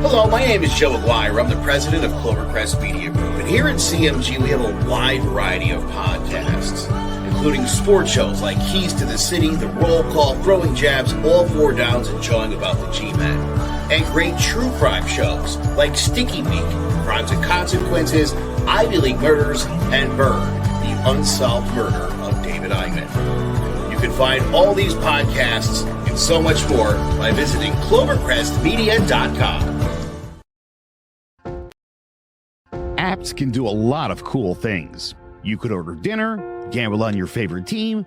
Hello, my name is Joe Aguirre. I'm the president of Clovercrest Media Group. And here at CMG, we have a wide variety of podcasts, including sports shows like Keys to the City, The Roll Call, Throwing Jabs, All Four Downs, and Jawing About the G-Men. And great true crime shows like Sticky Week, Crimes and Consequences, Ivy League Murders, and Bird, the unsolved murder of David Eichmann. You can find all these podcasts and so much more by visiting clovercrestmedia.com. Apps can do a lot of cool things. You could order dinner, gamble on your favorite team,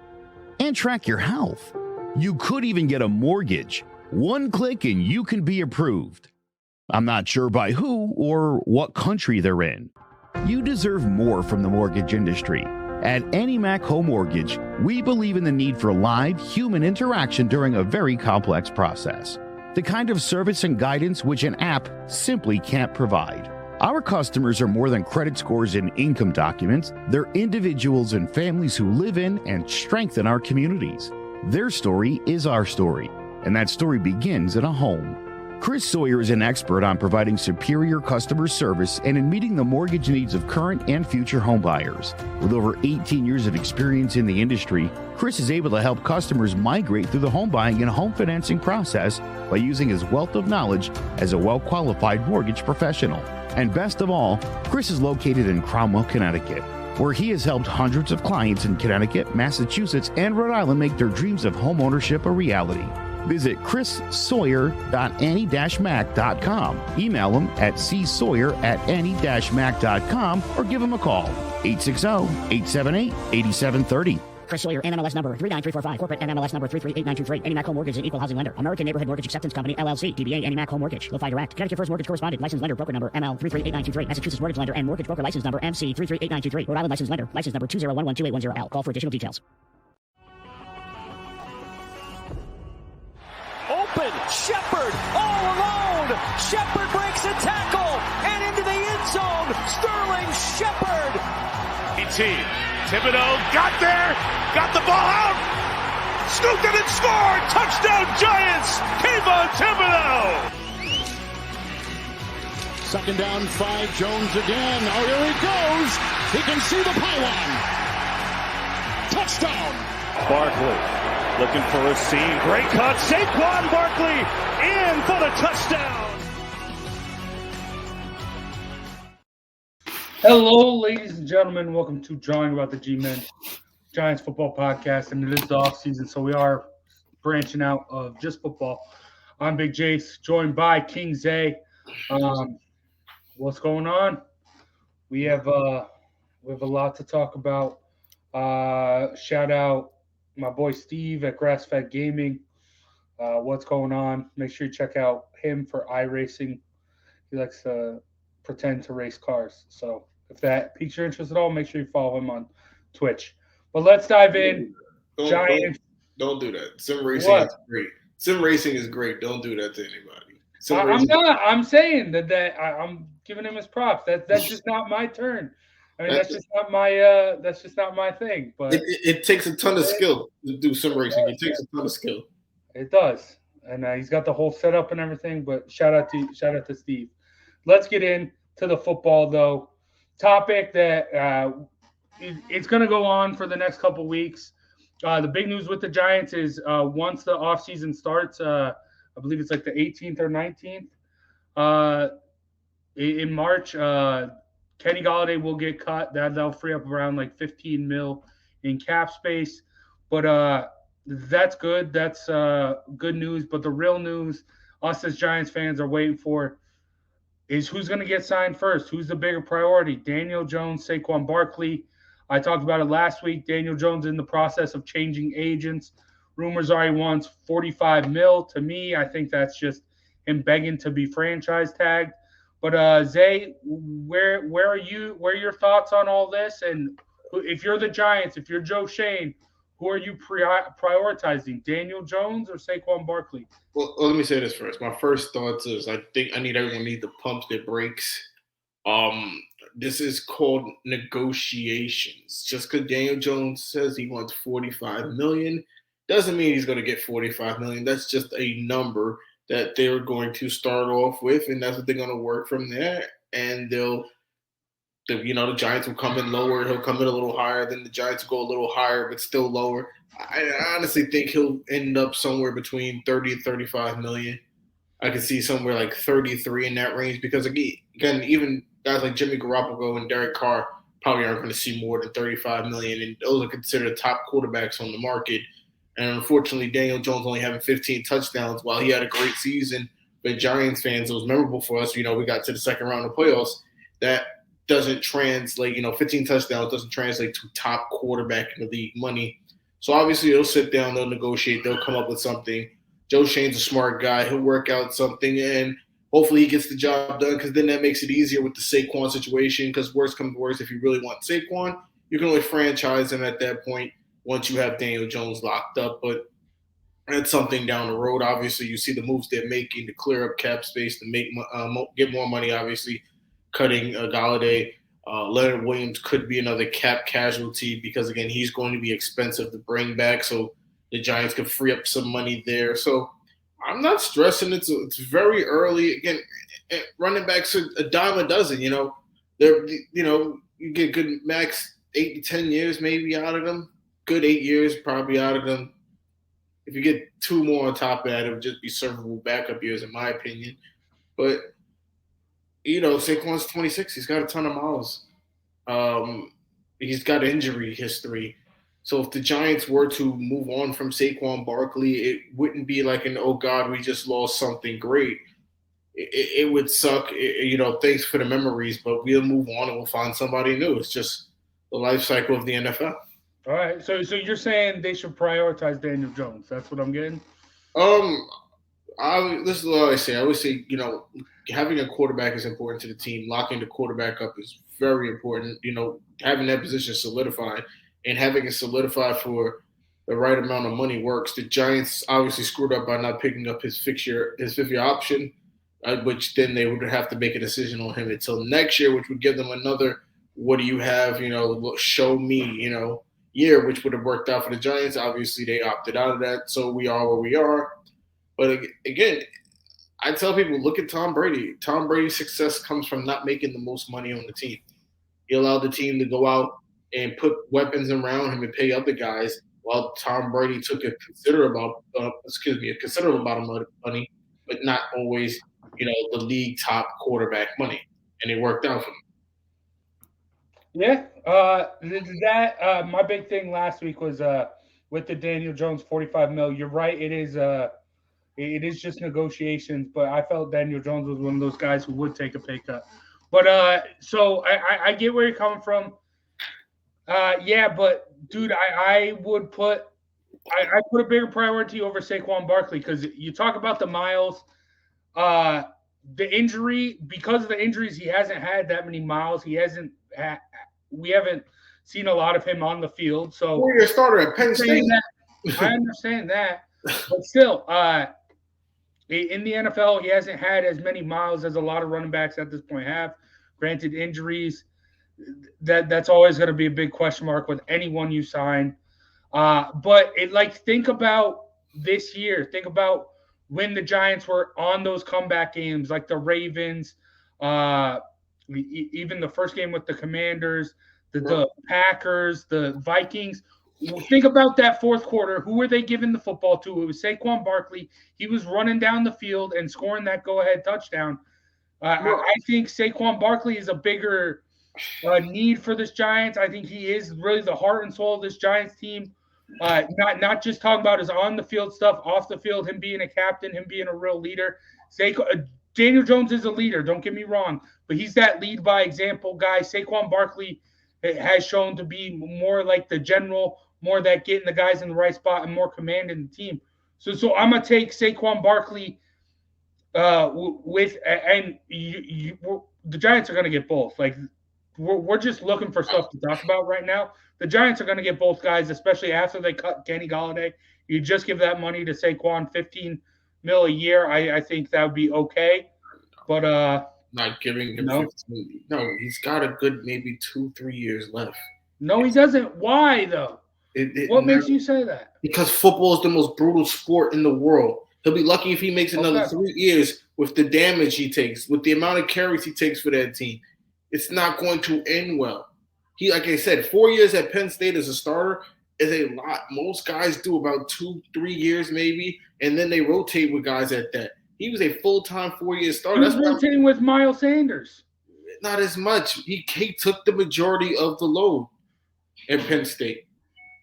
and track your health. You could even get a mortgage. One click and you can be approved. I'm not sure by who or what country they're in. You deserve more from the mortgage industry. At AnyMac Home Mortgage, we believe in the need for live human interaction during a very complex process. The kind of service and guidance which an app simply can't provide. Our customers are more than credit scores and income documents. They're individuals and families who live in and strengthen our communities. Their story is our story, and that story begins in a home. Chris Sawyer is an expert on providing superior customer service and in meeting the mortgage needs of current and future home buyers. With over 18 years of experience in the industry, Chris is able to help customers migrate through the home buying and home financing process by using his wealth of knowledge as a well-qualified mortgage professional. And best of all, Chris is located in Cromwell, Connecticut, where he has helped hundreds of clients in Connecticut, Massachusetts, and Rhode Island make their dreams of home ownership a reality. Visit chrissawyer.any-mac.com. Email him at csawyer@any-mac.com or give him a call, 860-878-8730. Chris Sawyer, NMLS number 39345, corporate NMLS number 338923, AnyMac Home Mortgage, an equal housing lender, American Neighborhood Mortgage Acceptance Company, LLC, DBA AnyMac Home Mortgage, LoFi Direct, Connecticut First Mortgage Correspondent, License Lender, Broker Number ML 338923, Massachusetts Mortgage Lender and Mortgage Broker License Number MC 338923, Rhode Island License Lender, License Number 201128110L. Call for additional details. Open, Shepard, all alone. Shepard breaks a tackle and into the end zone. Sterling Shepard. Thibodeau got there, got the ball out, scooped it and scored. Touchdown Giants. Kayvon Thibodeau. Second down, 5. Jones again. Oh, here he goes. He can see the pylon. Touchdown. Barkley looking for a seam. Great cut. Saquon Barkley in for the touchdown. Hello, ladies and gentlemen. Welcome to Jawing About the G-Men, Giants football podcast. And it is the offseason, so we are branching out of just football. I'm Big Jace, joined by King Zay. What's going on? We have a lot to talk about. Shout out my boy Steve at Grass-Fed Gaming. What's going on? Make sure you check out him for iRacing. He likes to pretend to race cars. So if that piques your interest at all, make sure you follow him on Twitch. But let's dive in. Don't do that. Sim racing is great. Sim racing is great. Don't do that to anybody. I'm not. I'm saying that I'm giving him his props. That's just not my turn. I mean, that's just not my thing. But it takes a ton of skill to do sim racing. It takes a ton of skill. It does, and he's got the whole setup and everything. But shout out to Steve. Let's get into the football though. Topic that it's going to go on for the next couple weeks. The big news with the Giants is once the offseason starts, I believe it's like the 18th or 19th in March. Kenny Golladay will get cut. That'll free up around like $15 million in cap space. But that's good. That's good news. But the real news, us as Giants fans are waiting for, is who's going to get signed first. Who's the bigger priority? Daniel Jones, Saquon Barkley. I talked about it last week. Daniel Jones in the process of changing agents. Rumors are he wants $45 million. To me, I think that's just him begging to be franchise tagged. But Zay, where are you? Where are your thoughts on all this? And if you're the Giants, if you're Joe Shane, who are you prioritizing, Daniel Jones or Saquon Barkley? Well, let me say this first. My first thoughts is I think everyone needs to pump their brakes. This is called negotiations. Just because Daniel Jones says he wants $45 million doesn't mean he's going to get $45 million. That's just a number that they were going to start off with, and that's what they're going to work from there. And the Giants will come in lower. He'll come in a little higher. Then the Giants will go a little higher, but still lower. I honestly think he'll end up somewhere between 30 and 35 million. I could see somewhere like 33 in that range because, again, even guys like Jimmy Garoppolo and Derek Carr probably aren't going to see more than 35 million, and those are considered top quarterbacks on the market. And unfortunately, Daniel Jones only having 15 touchdowns while he had a great season. But Giants fans, it was memorable for us. We got to the second round of playoffs. That doesn't translate, 15 touchdowns doesn't translate to top quarterback in the league money. So obviously they'll sit down, they'll negotiate, they'll come up with something. Joe Shane's a smart guy. He'll work out something, and hopefully he gets the job done because then that makes it easier with the Saquon situation because worst comes to worst, if you really want Saquon, you can only franchise him at that point once you have Daniel Jones locked up. But that's something down the road. Obviously, you see the moves they're making to clear up cap space, to get more money, obviously, cutting Galladay. Leonard Williams could be another cap casualty because, again, he's going to be expensive to bring back. So the Giants could free up some money there. So I'm not stressing. It's very early. Again, running backs are a dime a dozen. You get good max 8 to 10 years maybe out of them. Good 8 years probably out of them. If you get 2 more on top of that, it would just be servable backup years, in my opinion. But Saquon's 26. He's got a ton of miles. He's got injury history. So if the Giants were to move on from Saquon Barkley, it wouldn't be like oh, God, we just lost something great. It would suck. Thanks for the memories, but we'll move on and we'll find somebody new. It's just the life cycle of the NFL. All right. So you're saying they should prioritize Daniel Jones. That's what I'm getting? This is what I say. I always say, having a quarterback is important to the team. Locking the quarterback up is very important. Having that position solidified and having it solidified for the right amount of money works. The Giants obviously screwed up by not picking up his fifth-year option, which then they would have to make a decision on him until next year, which would give them another, what do you have, show me, year, which would have worked out for the Giants. Obviously, they opted out of that, so we are where we are. But again, I tell people, look at Tom Brady. Tom Brady's success comes from not making the most money on the team. He allowed the team to go out and put weapons around him and pay other guys, while Tom Brady took a considerable amount of money, but not always, the league top quarterback money, and it worked out for him. Yeah, my big thing last week was with the Daniel Jones $45 million. You're right, it is just negotiations, but I felt Daniel Jones was one of those guys who would take a pay cut. But so I get where you're coming from. But dude, I would put a bigger priority over Saquon Barkley because you talk about the miles, the injury, because of the injuries, he hasn't had that many miles. We haven't seen a lot of him on the field. So you're a starter at Penn State. I understand that, but still, in the NFL, he hasn't had as many miles as a lot of running backs at this point have. Granted, injuries, that's always going to be a big question mark with anyone you sign. But think about this year. Think about when the Giants were on those comeback games, like the Ravens, even the first game with the Commanders, the Packers, the Vikings. Think about that fourth quarter. Who were they giving the football to? It was Saquon Barkley. He was running down the field and scoring that go-ahead touchdown. I think Saquon Barkley is a bigger need for this Giants. I think he is really the heart and soul of this Giants team. Not just talking about his on-the-field stuff, off the field, him being a captain, him being a real leader. Daniel Jones is a leader, don't get me wrong, but he's that lead by example guy. Saquon Barkley has shown to be more like the general, more that getting the guys in the right spot and more commanding the team. So I'm gonna take Saquon Barkley the Giants are gonna get both. Like we're just looking for stuff to talk about right now. The Giants are gonna get both guys, especially after they cut Kenny Galladay. You just give that money to Saquon, $15 million a year. I think that would be okay, but not giving him 15. No, he's got a good maybe 2-3 years left. No, he doesn't. Why though? What makes you say that? Because football is the most brutal sport in the world. He'll be lucky if he makes another 3 years with the damage he takes, with the amount of carries he takes for that team. It's not going to end well. He, like I said, 4 years at Penn State as a starter is a lot. Most guys do about 2-3 years maybe, and then they rotate with guys at that. He was a full-time 4-year starter. He was rotating with Miles Sanders. Not as much. He took the majority of the load at Penn State.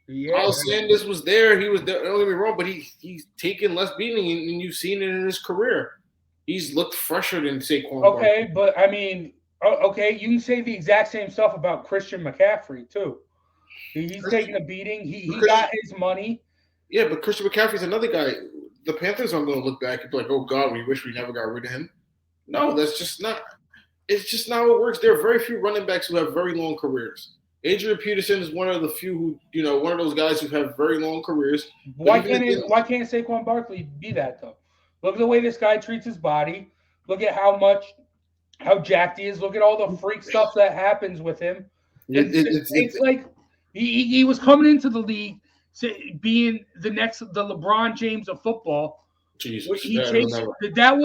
Yeah. Miles Sanders was there. He was there. Don't get me wrong, but he's taken less beating, and you've seen it in his career. He's looked fresher than Saquon. Okay, Barkley. But I mean, okay, you can say the exact same stuff about Christian McCaffrey too. He's taking a beating. He got his money. Yeah, but Christian McCaffrey's another guy. The Panthers aren't going to look back and be like, "Oh God, we wish we never got rid of him." No, that's just not. It's just not how it works. There are very few running backs who have very long careers. Adrian Peterson is one of the few who, one of those guys who have very long careers. Why can't Saquon Barkley be that though? Look at the way this guy treats his body. Look at how jacked he is. Look at all the freak stuff that happens with him. It's like he was coming into the league being the LeBron James of football. Jesus, that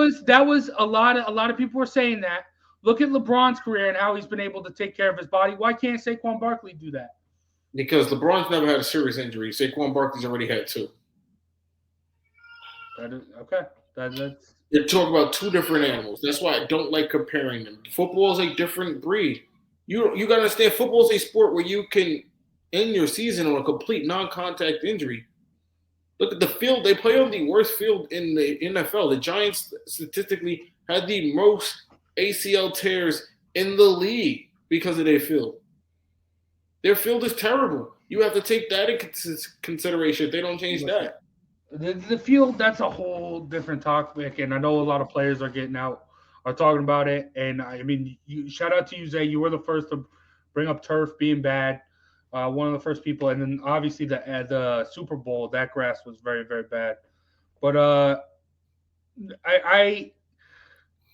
was a lot of people were saying that. Look at LeBron's career and how he's been able to take care of his body. Why can't Saquon Barkley do that? Because LeBron's never had a serious injury. Saquon Barkley's already had 2. That is okay. That's You're talking about 2 different animals. That's why I don't like comparing them. Football is a different breed. You got to understand, football is a sport where you can end your season on a complete non-contact injury. Look at the field. They play on the worst field in the NFL. The Giants statistically had the most ACL tears in the league because of their field. Their field is terrible. You have to take that into consideration if they don't change that. The field, that's a whole different topic, and I know a lot of players are talking about it. And I mean, shout out to you, Zay. You were the first to bring up turf being bad. One of the first people, and then obviously the Super Bowl, that grass was very, very bad. But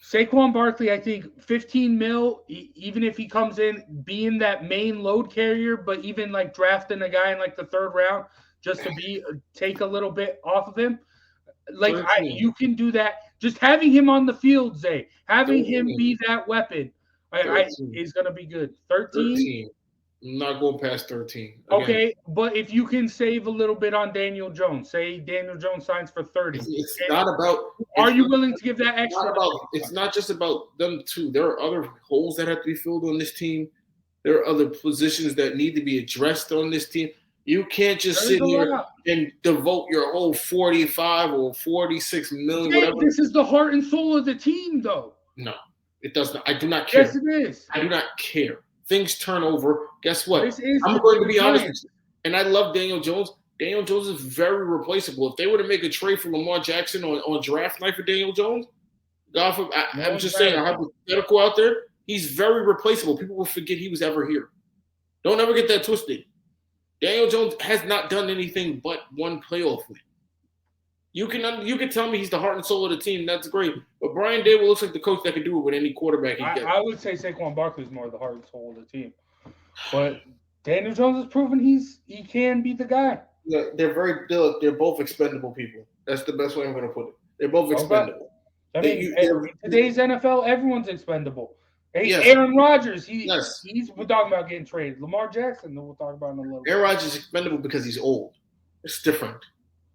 Saquon Barkley, I think $15 million, even if he comes in being that main load carrier, but even like drafting a guy in like the 3rd round just to take a little bit off of him, like you can do that. Just having him on the field, Zay, having him be that weapon, is going to be good. 13. I'm not going past 13. Again. Okay, but if you can save a little bit on Daniel Jones, say Daniel Jones signs for 30. It's not about. Are you willing to give that extra? It's not just about them two. There are other holes that have to be filled on this team. There are other positions that need to be addressed on this team. You can't just sit here and devote your whole 45 or 46 million. Whatever. This is the heart and soul of the team, though. No, it does not. I do not care. Yes, it is. I do not care. Things turn over. Guess what? I'm going to be honest with you. And I love Daniel Jones. Daniel Jones is very replaceable. If they were to make a trade for Lamar Jackson on draft night for Daniel Jones, I'm just saying, I have a hypothetical out there. He's very replaceable. People will forget he was ever here. Don't ever get that twisted. Daniel Jones has not done anything but one playoff win. You can tell me he's the heart and soul of the team. That's great. But Brian Daboll looks like the coach that can do it with any quarterback he gets. I would say Saquon Barkley is more the heart and soul of the team. But Daniel Jones has proven he can be the guy. Yeah, they're both expendable people. That's the best way I'm going to put it. They're both expendable. I mean, today's NFL, everyone's expendable. Yes. Aaron Rodgers, we're talking about getting traded. Lamar Jackson, we'll talk about in a little bit. Aaron Rodgers is expendable because he's old. It's different.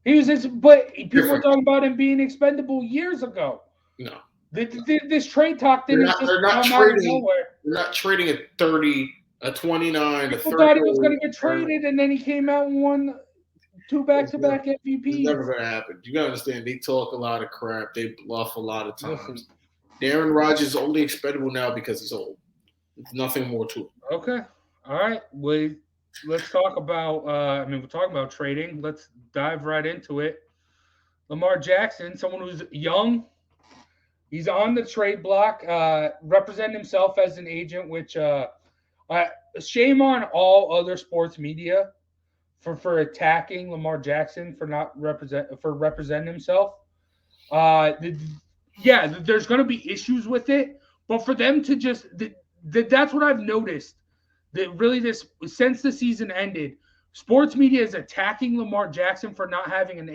But people were talking about him being expendable years ago. No. This trade talk didn't just come out of nowhere. They're not trading a 30, a 29, people thought he was going to get traded, and then he came out and won 2 back-to-back MVPs. It's never going to happen. You got to understand, they talk a lot of crap. They bluff a lot of times. Aaron Rodgers is only expendable now because he's old. There's nothing more to it. Okay. All right. Let's talk about we're talking about trading. Let's dive right into it. Lamar Jackson, someone who's young. He's on the trade block, representing himself as an agent, which shame on all other sports media for attacking Lamar Jackson for representing himself. There's going to be issues with it, but for them to just that's what I've noticed. That really since the season ended, sports media is attacking Lamar Jackson for not having an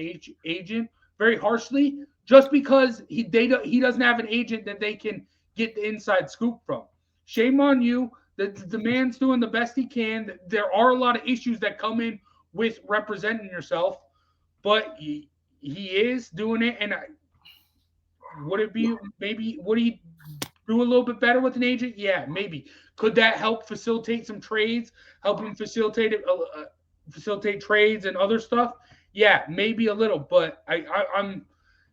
agent very harshly just because he doesn't have an agent that they can get the inside scoop from. Shame on you. The man's doing the best he can. There are a lot of issues that come in with representing yourself, but he is doing it. And would it be would he do a little bit better with an agent? Yeah, maybe. Could that help facilitate some trades? Help him facilitate trades and other stuff? Yeah, maybe a little. But I'm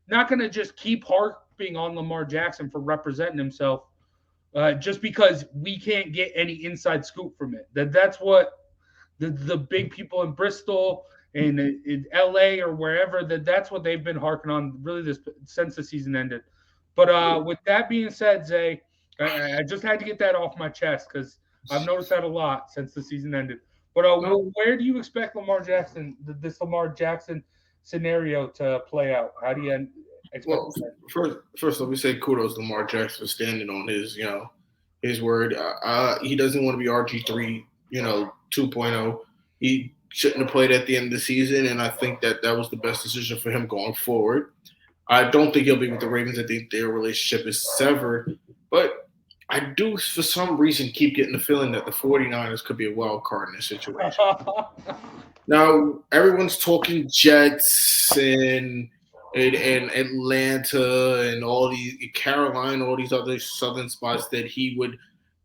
not going to just keep harping on Lamar Jackson for representing himself just because we can't get any inside scoop from it. That's what the big people in Bristol and in LA or wherever, that's what they've been harking on really since the season ended. But with that being said, Zay, I just had to get that off my chest because I've noticed that a lot since the season ended. But where do you expect this Lamar Jackson scenario to play out? How do you expect? Well, first, let me say kudos to Lamar Jackson for standing on his word. He doesn't want to be RG3, 2.0. He shouldn't have played at the end of the season, and I think that was the best decision for him going forward. I don't think he'll be with the Ravens. I think their relationship is severed. But I do, for some reason, keep getting the feeling that the 49ers could be a wild card in this situation. Now, everyone's talking Jets and Atlanta and all these Carolina, all these other southern spots that he would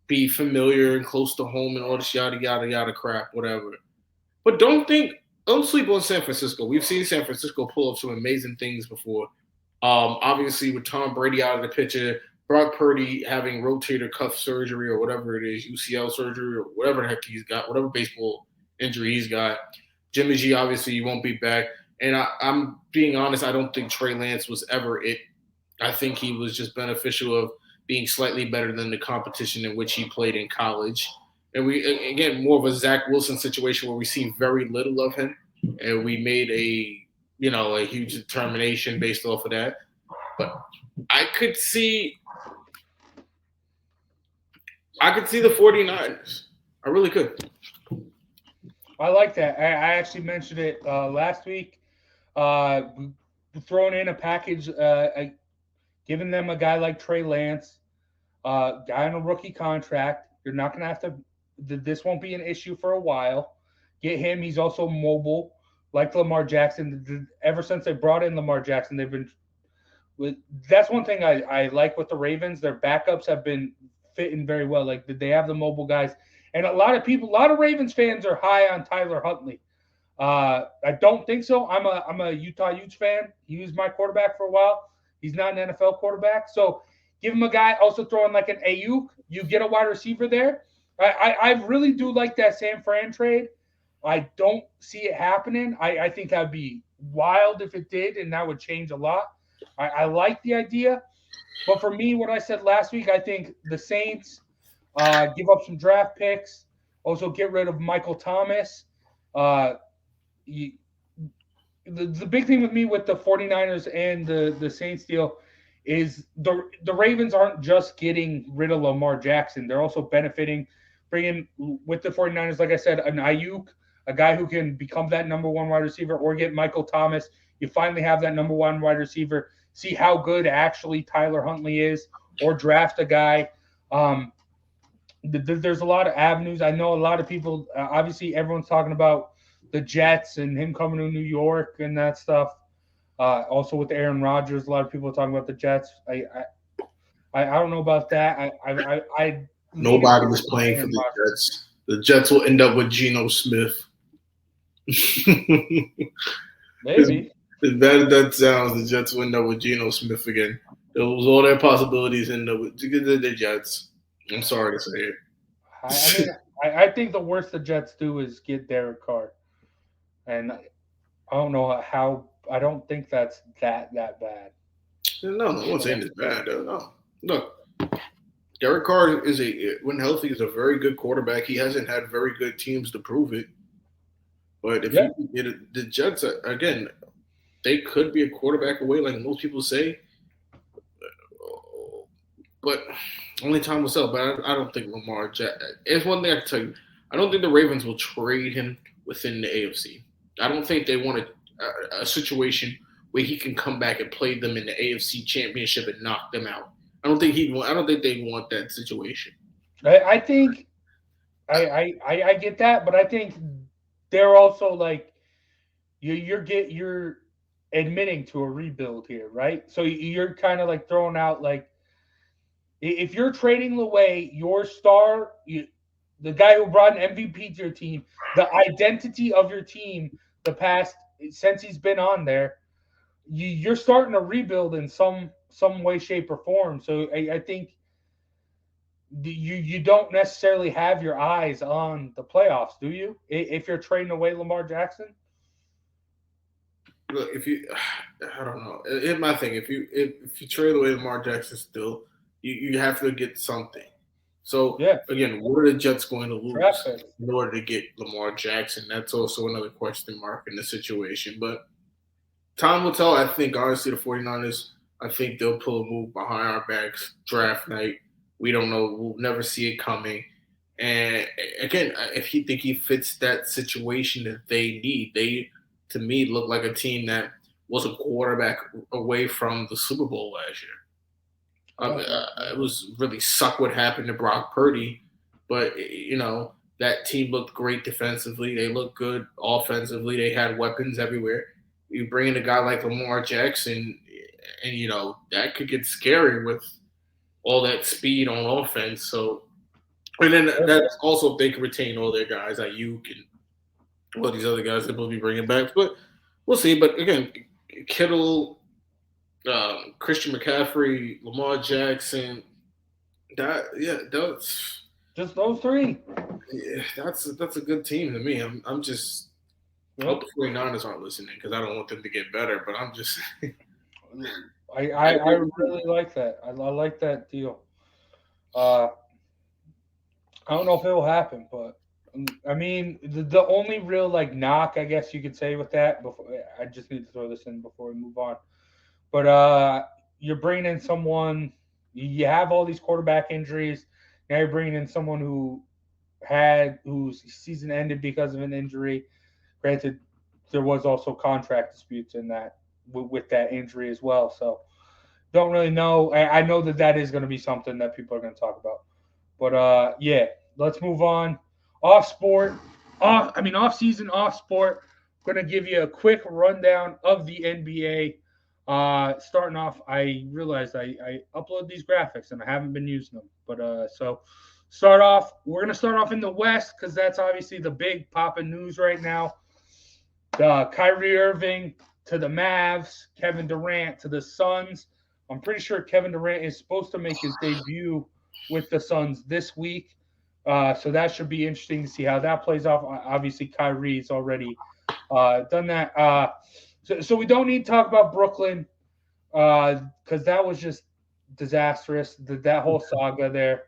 be familiar and close to home and all this yada, yada, yada crap, whatever. But don't sleep on San Francisco. We've seen San Francisco pull up some amazing things before. Obviously, with Tom Brady out of the picture, Brock Purdy having rotator cuff surgery or whatever it is, UCL surgery or whatever the heck he's got, whatever baseball injury he's got. Jimmy G, obviously, he won't be back. And I'm being honest, I don't think Trey Lance was ever it. I think he was just beneficial of being slightly better than the competition in which he played in college. And again, more of a Zach Wilson situation where we see very little of him. And we made a huge determination based off of that. But I could see the 49ers. I really could. I like that. I actually mentioned it last week. Throwing in a package, giving them a guy like Trey Lance, guy on a rookie contract. You're not going to have to – this won't be an issue for a while. Get him. He's also mobile, like Lamar Jackson. Ever since they brought in Lamar Jackson, they've been – that's one thing I like with the Ravens. Their backups have been fitting very well. Like, they have the mobile guys. And a lot of Ravens fans are high on Tyler Huntley. I don't think so. I'm a Utah Utes fan. He was my quarterback for a while. He's not an NFL quarterback. So give him a guy also throwing like an Ayuk. You get a wide receiver there. I really do like that San Fran trade. I don't see it happening. I think that would be wild if it did, and that would change a lot. I like the idea. But for me, what I said last week, I think the Saints give up some draft picks, also get rid of Michael Thomas. The big thing with me with the 49ers and the Saints deal is the Ravens aren't just getting rid of Lamar Jackson. They're also benefiting, bringing with the 49ers, like I said, an Ayuk, a guy who can become that number one wide receiver, or get Michael Thomas. You finally have that number one wide receiver. See how good actually Tyler Huntley is, or draft a guy. There's a lot of avenues. I know a lot of people, obviously everyone's talking about the Jets and him coming to New York and that stuff. Also with Aaron Rodgers, a lot of people are talking about the Jets. I don't know about that. I Nobody was playing for the Jets. The Jets will end up with Geno Smith. Maybe. As bad as that sounds, the Jets will end up with Geno Smith again. Those all their possibilities end up with the Jets. I'm sorry to say it. I think the worst the Jets do is get Derek Carr. And I don't know how – I don't think that's that bad. No one's saying it's bad. No. Look, Derek Carr when healthy, is a very good quarterback. He hasn't had very good teams to prove it. But if the Jets, again, they could be a quarterback away, like most people say. But only time will tell. But I don't think Lamar Jackson. It's one thing I can tell you. I don't think the Ravens will trade him within the AFC. I don't think they want a situation where he can come back and play them in the AFC Championship and knock them out. I don't think they'd want that situation. I think I get that, but I think they're also like you're admitting to a rebuild here, right? So you're kind of like throwing out like if you're trading away your star, the guy who brought an MVP to your team, the identity of your team, since he's been on there, you're starting to rebuild in some way, shape, or form. So I think you don't necessarily have your eyes on the playoffs, do you? If you're trading away Lamar Jackson. Look, I don't know. It's my thing. If you trade away Lamar Jackson, still, you have to get something. So again, what are the Jets going to lose in order to get Lamar Jackson? That's also another question mark in the situation. But time will tell. I think honestly, the 49ers, I think they'll pull a move behind our backs draft night. We don't know. We'll never see it coming. And again, if you think he fits that situation that they need, they, to me, look like a team that was a quarterback away from the Super Bowl last year. It was really suck what happened to Brock Purdy, but that team looked great defensively. They looked good offensively. They had weapons everywhere. You bring in a guy like Lamar Jackson, and that could get scary with all that speed on offense. So, and then that's also if they can retain all their guys like you and all these other guys that will be bringing back. But we'll see. But again, Kittle, Christian McCaffrey, Lamar Jackson, that's just those three. Yeah, that's a good team to me. I'm just I hope the 49ers aren't listening because I don't want them to get better. But I'm just I really like that. I like that deal. I don't know if it will happen, but I mean, the only real knock, I guess you could say, with that. Before I just need to throw this in before we move on. But you're bringing in someone. You have all these quarterback injuries. Now you're bringing in someone whose season ended because of an injury. Granted, there was also contract disputes in that with that injury as well. So don't really know. I know that is going to be something that people are going to talk about. But let's move on. Off season, off sport. I'm going to give you a quick rundown of the NBA. Starting off, I realized I upload these graphics and I haven't been using them. But so we're going to start off in the West because that's obviously the big poppin' news right now. Kyrie Irving to the Mavs, Kevin Durant to the Suns. I'm pretty sure Kevin Durant is supposed to make his debut with the Suns this week. So that should be interesting to see how that plays off. Obviously, Kyrie's already done that. So we don't need to talk about Brooklyn because that was just disastrous, that whole saga there.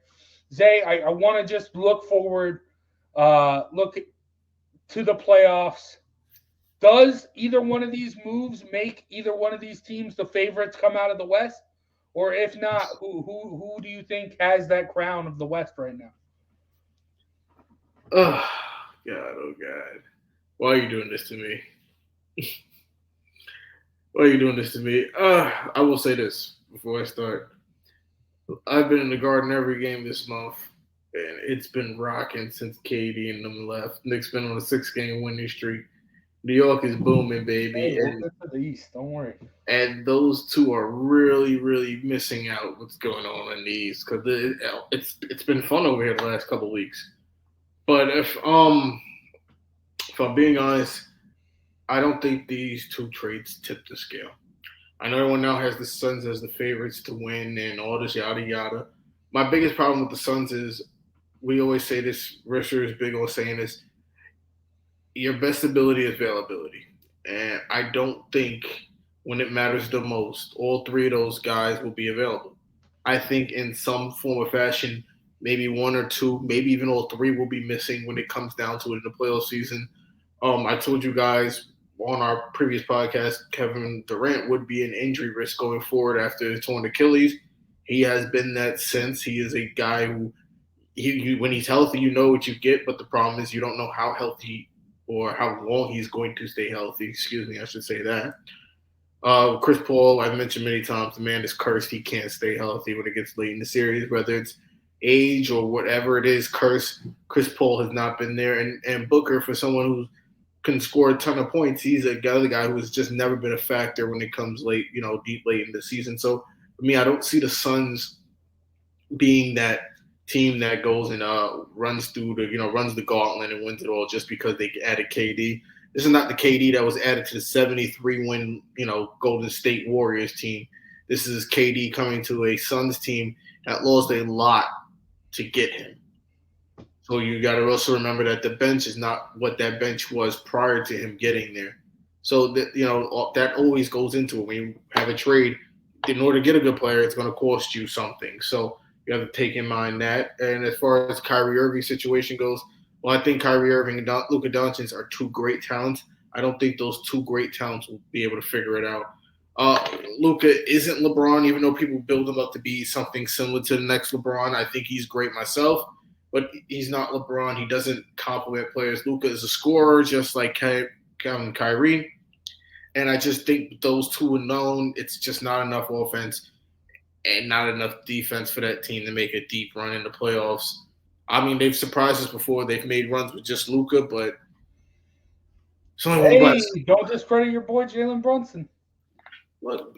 Zay, I want to just look forward, look to the playoffs. Does either one of these moves make either one of these teams the favorites come out of the West? Or if not, who do you think has that crown of the West right now? Oh, God. Why are you doing this to me? Why are you doing this to me? I will say this before I start. I've been in the Garden every game this month, and it's been rocking since KD and them left. Knicks been on a 6-game winning streak. New York is booming, baby. Hey, we'll get to the East, don't worry. And those two are really, really missing out what's going on in the East because it's been fun over here the last couple of weeks. But if I'm being honest, I don't think these two trades tip the scale. I know everyone now has the Suns as the favorites to win and all this yada yada. My biggest problem with the Suns is we always say this. Risher is big on saying this. Your best ability is availability. And I don't think when it matters the most, all three of those guys will be available. I think in some form or fashion, maybe one or two, maybe even all three will be missing when it comes down to it in the playoff season. I told you guys on our previous podcast, Kevin Durant would be an injury risk going forward after his torn Achilles. He has been that since. He is a guy who, when he's healthy, you know what you get, but the problem is you don't know how healthy or how long he's going to stay healthy. Excuse me, I should say that. Chris Paul, I've mentioned many times, the man is cursed. He can't stay healthy when it gets late in the series, whether it's age or whatever it is. Chris Paul has not been there. And Booker, for someone who can score a ton of points, he's a guy who has just never been a factor when it comes late, deep late in the season. So for me, I don't see the Suns being that team that goes and runs the gauntlet and wins it all just because they added KD. This is not the KD that was added to the 73-win, Golden State Warriors team. This is KD coming to a Suns team that lost a lot to get him. So you got to also remember that the bench is not what that bench was prior to him getting there. So that always goes into it. When you have a trade, in order to get a good player, it's going to cost you something. So you have to take in mind that. And as far as Kyrie Irving's situation goes, well, I think Kyrie Irving and Luka Doncic are two great talents. I don't think those two great talents will be able to figure it out. Luka isn't LeBron, even though people build him up to be something similar to the next LeBron. I think he's great myself, but he's not LeBron. He doesn't complement players. Luka is a scorer, just like Kyrie. And I just think those two alone, it's just not enough offense and not enough defense for that team to make a deep run in the playoffs. I mean, they've surprised us before. They've made runs with just Luka, but it's only one West. Don't discredit your boy Jalen Brunson. What?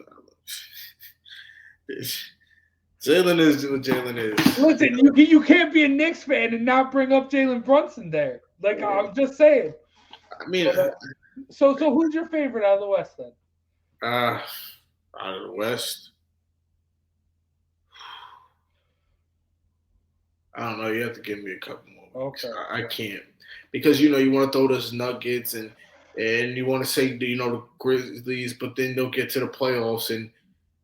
Jalen is what Jalen is. Listen, you can't be a Knicks fan and not bring up Jalen Brunson there. Like, I'm just saying. I mean, so who's your favorite out of the West then? Out of the West, I don't know. You have to give me a couple more weeks. Okay. I can't because you want to throw those Nuggets and you want to say the Grizzlies, but then they'll get to the playoffs and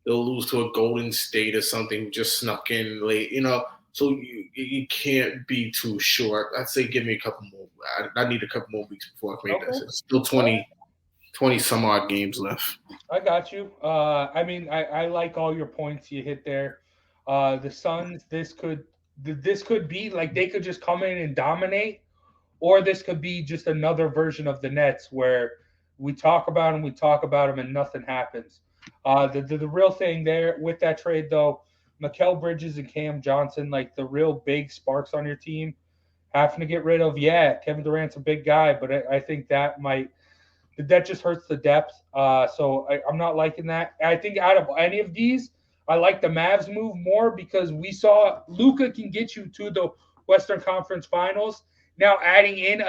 they'll lose to a Golden State or something who just snuck in late. So you can't be too sure. I'd say give me a couple more. I need a couple more weeks before I make that. It's still 20 some odd games left. I got you. I mean, I like all your points you hit there. The Suns, this could be like they could just come in and dominate, or this could be just another version of the Nets where we talk about them and nothing happens. The real thing there with that trade though, Mikal Bridges and Cam Johnson, like the real big sparks on your team, having to get rid of. Yeah, Kevin Durant's a big guy, but I think that just hurts the depth. So I'm not liking that. I think out of any of these, I like the Mavs move more because we saw Luka can get you to the Western Conference Finals. Now adding in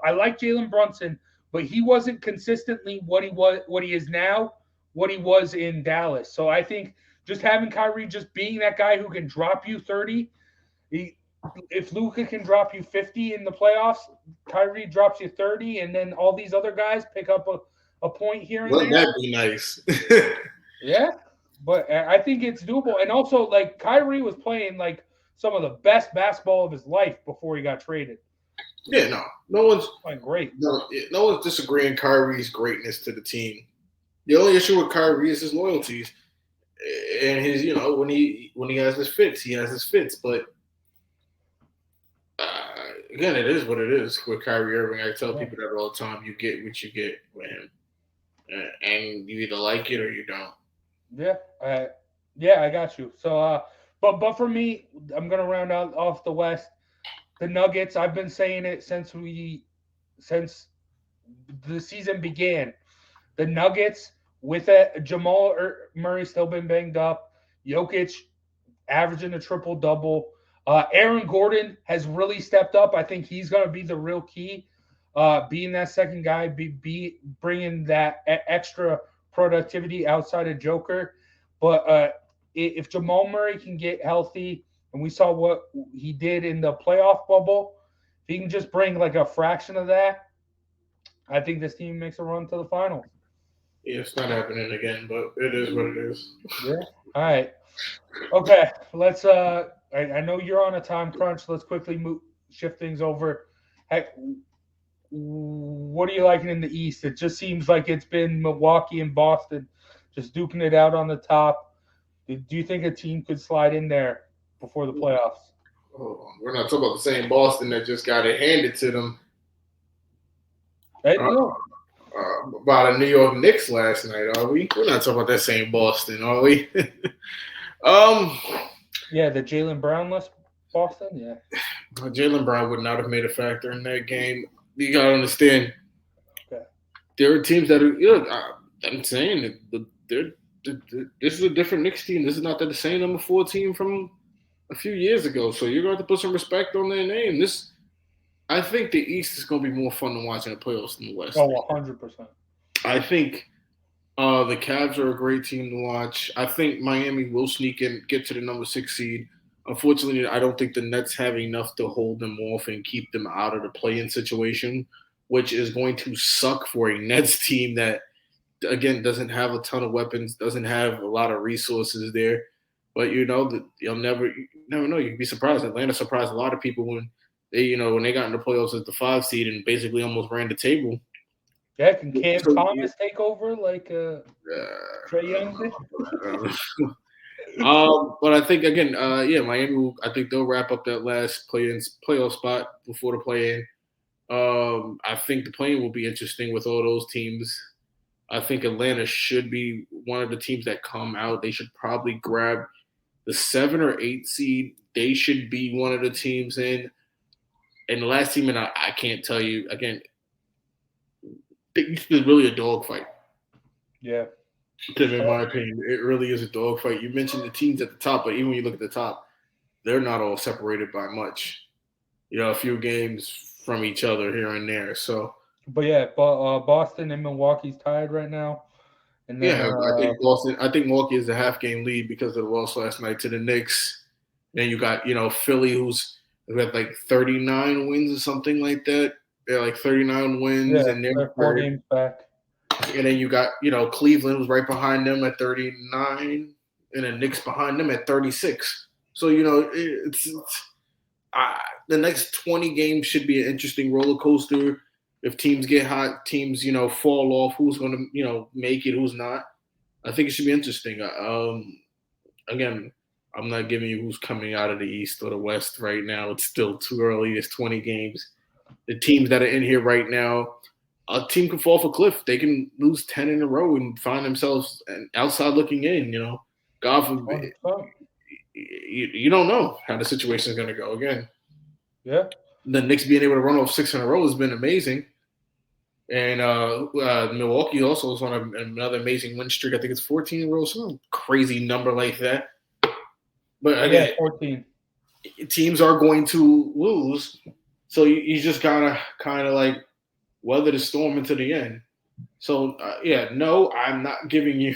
I like Jalen Brunson, but he wasn't consistently what he is now, what he was in Dallas. So I think just having Kyrie just being that guy who can drop you 30, if Luka can drop you 50 in the playoffs, Kyrie drops you 30, and then all these other guys pick up a point here and there. Wouldn't that be nice? Yeah, but I think it's doable. And also, like, Kyrie was playing, like, some of the best basketball of his life before he got traded. Yeah, no one's playing great. No one's disagreeing Kyrie's greatness to the team. The only issue with Kyrie is his loyalties and his, when he has his fits, he has his fits. But again, it is what it is with Kyrie Irving. I tell people that all the time. You get what you get with him, and you either like it or you don't. Yeah, I got you. So, but for me, I'm gonna round out off the West. The Nuggets. I've been saying it since the season began. The Nuggets, with Jamal Murray still been banged up, Jokic averaging a triple-double. Aaron Gordon has really stepped up. I think he's going to be the real key, being that second guy, bringing that extra productivity outside of Joker. But if Jamal Murray can get healthy, and we saw what he did in the playoff bubble, if he can just bring like a fraction of that, I think this team makes a run to the finals. Yeah, it's not happening again, but it is what it is. Yeah. All right. Okay. Let's. I know you're on a time crunch. Let's quickly shift things over. Hey, what are you liking in the East? It just seems like it's been Milwaukee and Boston just duking it out on the top. Do you think a team could slide in there before the playoffs? Oh, we're not talking about the same Boston that just got it handed to them. about the New York Knicks last night, are we? We're not talking about that same Boston, are we? Yeah, the Jaylen Brown-less Boston, yeah. Jaylen Brown would not have made a factor in that game. You got to understand, Okay. there are teams that are I'm saying that this is a different Knicks team. This is not the same number 4 team from a few years ago. So you're going to have to put some respect on their name. I think the East is going to be more fun to watch in the playoffs than the West. Oh, 100%. I think the Cavs are a great team to watch. I think Miami will sneak in, get to the number 6 seed. Unfortunately, I don't think the Nets have enough to hold them off and keep them out of the play-in situation, which is going to suck for a Nets team that, again, doesn't have a ton of weapons, doesn't have a lot of resources there. But that you'll never know. You'd be surprised. Atlanta surprised a lot of people when they got into the playoffs as the 5 seed and basically almost ran the table. Yeah, can Cam Thomas take over like Trae Young did? But I think again, Miami. I think they'll wrap up that last playoff spot before the play-in. I think the play-in will be interesting with all those teams. I think Atlanta should be one of the teams that come out. They should probably grab the 7 or 8 seed. They should be one of the teams in. And the last team, and I can't tell you again. It's really a dogfight. Yeah. In my opinion, it really is a dogfight. You mentioned the teams at the top, but even when you look at the top, they're not all separated by much. A few games from each other here and there. So, but yeah, Boston and Milwaukee's tied right now. And then, I think Milwaukee is a half game lead because of the loss last night to the Knicks. Then you got Philly, who had like 39 wins or something like that. They're like 39 wins, and they're 4 games back. And then you got, Cleveland was right behind them at 39, and the Knicks behind them at 36. So, it's the next 20 games should be an interesting roller coaster. If teams get hot, teams, fall off, who's going to, make it, who's not. I think it should be interesting. Again, I'm not giving you who's coming out of the East or the West right now. It's still too early. It's 20 games. The teams that are in here right now, a team can fall off a cliff. They can lose 10 in a row and find themselves outside looking in, God forbid. You don't know how the situation is going to go again. Yeah. The Knicks being able to run off 6 in a row has been amazing. And Milwaukee also is on another amazing win streak. I think it's 14 in a row, some crazy number like that. But again, 14. Teams are going to lose. So you just gotta kind of like weather the storm into the end. So no, I'm not giving you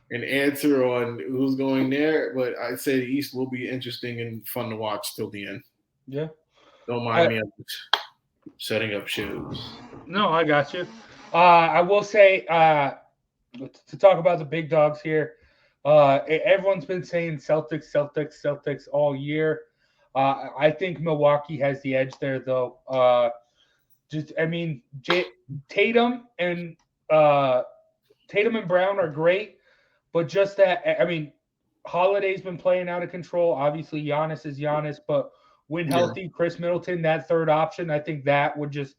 an answer on who's going there, but I'd say the East will be interesting and fun to watch till the end. Yeah. Don't mind me setting up shows. No, I got you. I will say to talk about the big dogs here. Everyone's been saying Celtics all year. I think Milwaukee has the edge there, though. Tatum and Brown are great, but just that, Holiday's been playing out of control. Obviously, Giannis is Giannis, but when healthy, Chris Middleton, that third option, I think that just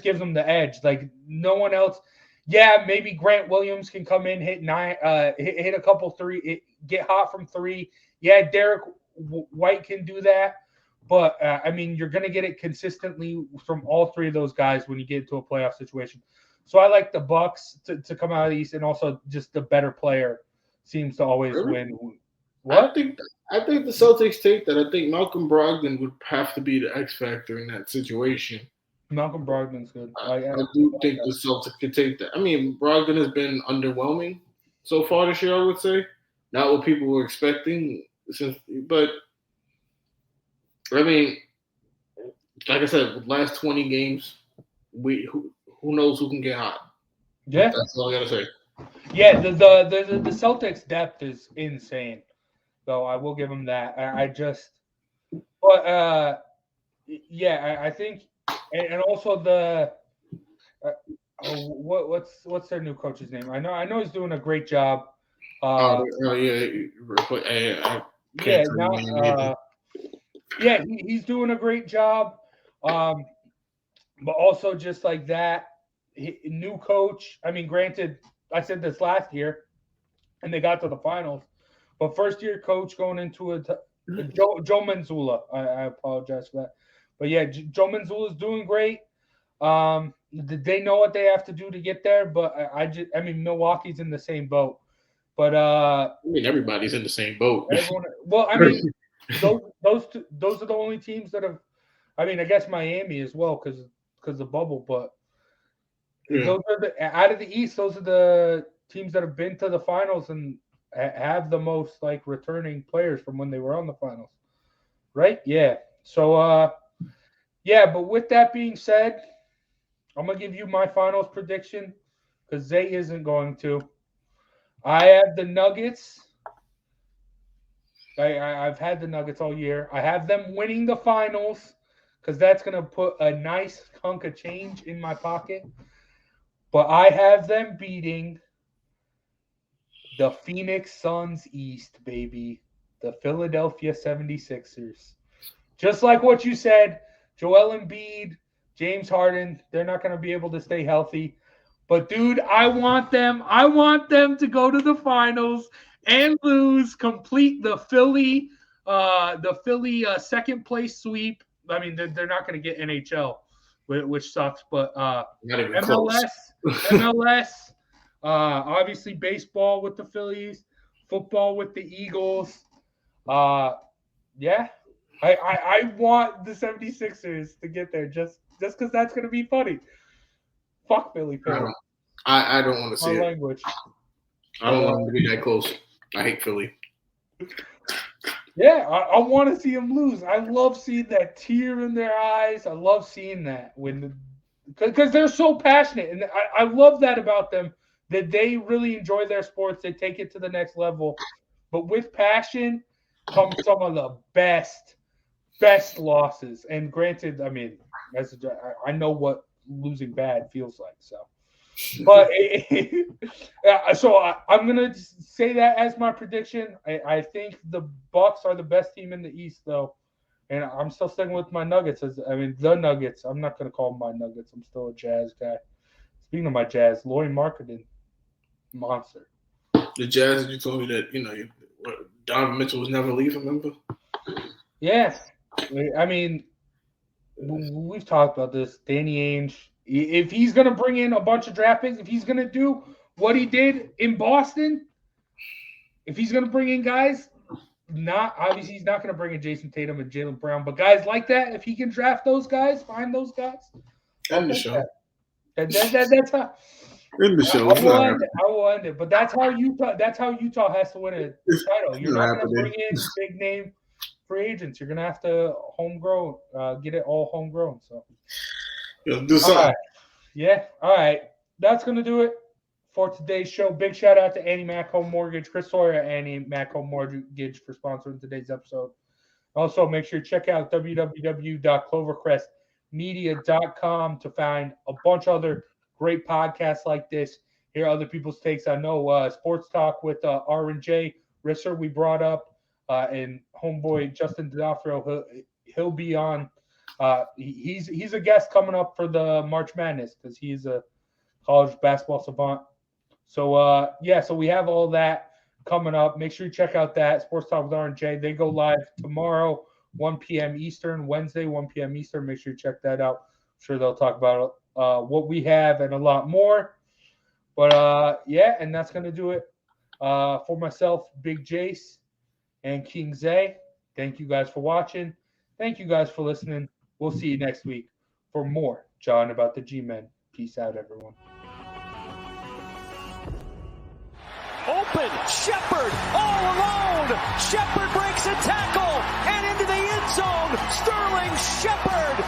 gives them the edge. Like no one else. Yeah, maybe Grant Williams can come in, hit a couple 3, get hot from 3. Yeah, Derek White can do that, but you're going to get it consistently from all 3 of those guys when you get into a playoff situation. So I like the Bucks to come out of the East, and also just the better player seems to always win. What? I think the Celtics take that. I think Malcolm Brogdon would have to be the X factor in that situation. Malcolm Brogdon's good. I do think the Celtics could take that. Brogdon has been underwhelming so far this year, I would say. Not what people were expecting. But, like I said, last 20 games, who knows who can get hot? Yeah. That's all I got to say. Yeah, the Celtics depth is insane. So I will give them that. I think, and also what's their new coach's name? I know he's doing a great job. He's doing a great job. But also just like that, new coach. I mean, granted, I said this last year, and they got to the finals. But first-year coach going into Joe Manzula. I apologize for that. But, yeah, Joe Manzula is doing great. They know what they have to do to get there. But, I mean, Milwaukee's in the same boat. But I mean, everybody's in the same boat. Well, I mean, those are the only teams that have – I mean, I guess Miami as well because of the bubble. But those are out of the East, those are the teams that have been to the finals and have the most like returning players from when they were on the finals, right? Yeah. So, but with that being said, I'm gonna give you my finals prediction because Zay isn't going to. I have the Nuggets. I've had the Nuggets all year. I have them winning the finals because that's gonna put a nice hunk of change in my pocket. But I have them beating the Phoenix Suns East, baby. The Philadelphia 76ers. Just like what you said, Joel Embiid, James Harden, they're not going to be able to stay healthy. But, dude, I want them to go to the finals and lose, complete the Philly second place sweep. I mean, they're not going to get NHL, which sucks. But MLS, obviously baseball with the Phillies, football with the Eagles. I want the 76ers to get there just because that's going to be funny. Fuck Philly. I don't want to see it. Language. I don't want them to be that close. I hate Philly. Yeah, I want to see them lose. I love seeing that tear in their eyes. I love seeing that because they're so passionate, and I love that about them. That they really enjoy their sports. They take it to the next level. But with passion comes some of the best losses. And granted, I mean, I know what losing bad feels like. So, but I'm going to say that as my prediction. I think the Bucks are the best team in the East, though. And I'm still sticking with my Nuggets. The Nuggets. I'm not going to call them my Nuggets. I'm still a Jazz guy. Speaking of my Jazz, Laurie Marketing. Monster. The Jazz, you told me that, Donovan Mitchell was never leaving, remember? Yeah. I mean, we've talked about this. Danny Ainge, if he's going to bring in a bunch of draft picks, if he's going to do what he did in Boston, if he's going to bring in guys, obviously he's not going to bring in Jason Tatum and Jaylen Brown, but guys like that, if he can draft those guys, find those guys. End the show. That's how. In the show. I will end it. But that's how Utah has to win a title. You're not going to bring in big name free agents. You're going to have to homegrown, get it all homegrown. So, do something. All right. Yeah. All right. That's going to do it for today's show. Big shout out to Annie Mac Home Mortgage, Chris Sawyer at Annie Mac Home Mortgage for sponsoring today's episode. Also, make sure you check out www.clovercrestmedia.com to find a bunch of other great podcasts like this. Hear other people's takes. I know Sports Talk with R&J Risser we brought up, and homeboy Justin D'Onofrio. He'll be on. He's a guest coming up for the March Madness because he's a college basketball savant. So so we have all that coming up. Make sure you check out that Sports Talk with R&J. They go live tomorrow, 1 p.m. Eastern, Wednesday, 1 p.m. Eastern. Make sure you check that out. I'm sure they'll talk about what we have and a lot more. But, and that's going to do it for myself, Big Jace, and King Zay. Thank you guys for watching. Thank you guys for listening. We'll see you next week for more John about the GMen. Peace out, everyone. Open, Shepard, all alone. Shepard breaks a tackle and into the end zone. Sterling Shepard.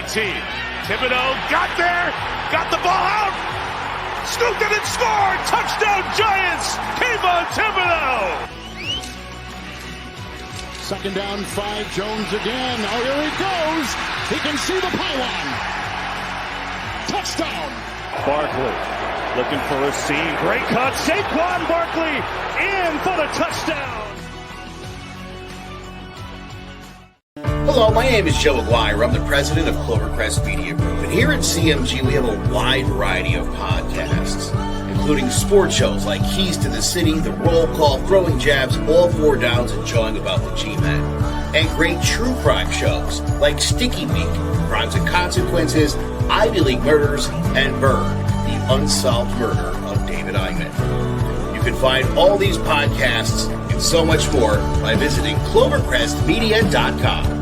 Thibodeau got there, got the ball out, scooped it and scored. Touchdown Giants. Kayvon Thibodeau. Second down, 5. Jones again. Oh, here he goes. He can see the pylon. Touchdown. Barkley looking for a seam. Great cut. Saquon Barkley in for the touchdown. Hello, my name is Joe Aguirre. I'm the president of Clovercrest Media Group. And here at CMG, we have a wide variety of podcasts, including sports shows like Keys to the City, The Roll Call, Throwing Jabs, All Four Downs, and Jawing About the G-Men. And great true crime shows like Sticky Week, Crimes and Consequences, Ivy League Murders, and Bird, the unsolved murder of David Eichmann. You can find all these podcasts and so much more by visiting clovercrestmedia.com.